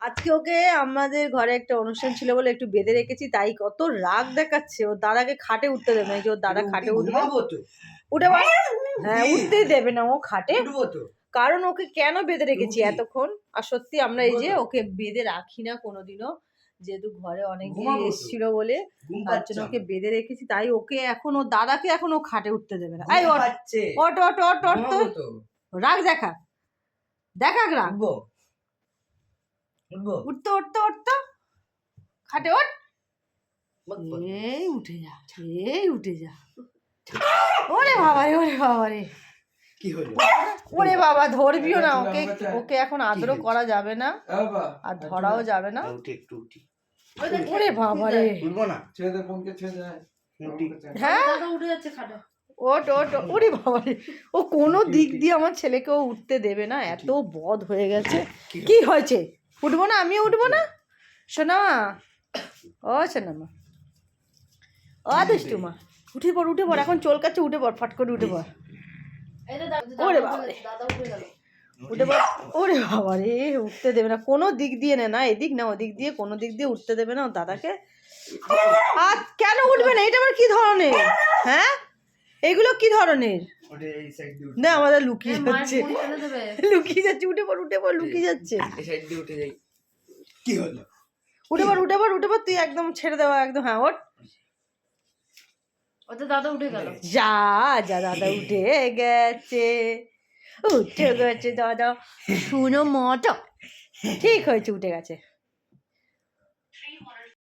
আজকে ওকে আমাদের ঘরে একটা অনুষ্ঠান ছিল বলে একটু বেঁধে রেখেছি, তাই কত রাগ দেখাচ্ছে। ওর দাদাকে খাটে উঠতে দেবে না, এই যে ওর দাদা খাটে উঠবে, উঠে হ্যাঁ উঠতেই দেবে না ও খাটে। কারণ ওকে কেন বেঁধে রেখেছি এতক্ষণ, আর সত্যি আমরা এই যে ওকে বেঁধে রাখি না কোনোদিনও, যেহেতু ঘরে অনেক এসেছিল বলে তার জন্য ওকে বেঁধে রেখেছি। তাই ওকে এখন ওর দাদাকে এখন ও খাটে উঠতে দেবে না। এই ওট ওট ওট ওট তো রাগ দেখা দেখা রাগ, উঠতে উঠতে উঠতে খাটে ওঠ, এই উঠে যা, এই উঠে যা। ওরে বাবা রে, ওরে বাবা রে, কি হলো? ওরে বাবা ধরবিও না ওকে, ওকে এখন আদরও করা যাবে না আর ধরাও যাবে না। ওরে বাবা রে, উঠবো না, ছেড়ে দে বোনকে, ছেড়ে দে। হ্যাঁ দাদা উঠে যাচ্ছে খাটে, ওট ওট। ওরে বাবা রে, ও কোনো দিক দিয়ে আমার ছেলেকেও উঠতে দেবে না, এত বদ হয়ে গেছে। কি হয়েছে? উঠবো না, আমিও উঠবো না। শোনা ও শোনা মা, ও দুষ্টু মা, উঠে পড় উঠে পড়, এখন চলকাচ্ছে, উঠে পড়, ফট করে উঠে পড়। ওরে বাবা রে, উঠে পড়। ওরে বাবা রে, উঠতে দেবে না কোনো দিক দিয়ে, না এদিক না ওদিক দিয়ে, কোনো দিক দিয়ে উঠতে দেবে না ও দাদাকে। আর কেন উঠবে না? এটা আবার কি ধরনের? হ্যাঁ এগুলো কি ধরনের? না আমাদের লুকিয়ে যাচ্ছে, লুকিয়ে যাচ্ছে, উঠে পড় উঠে পড়, লুকিয়ে যাচ্ছে। কি হলো? উঠে পড় উঠে পড় উঠে পড়, তুই একদম ছেড়ে দেওয়া একদম। হ্যাঁ ওঠ, ওতে দাদা উঠে গেল। যা যা, দাদা উঠে গেছে, উঠে গেছে দাদা, শুনো মতো ঠিক হয়েছে, উঠে গেছে।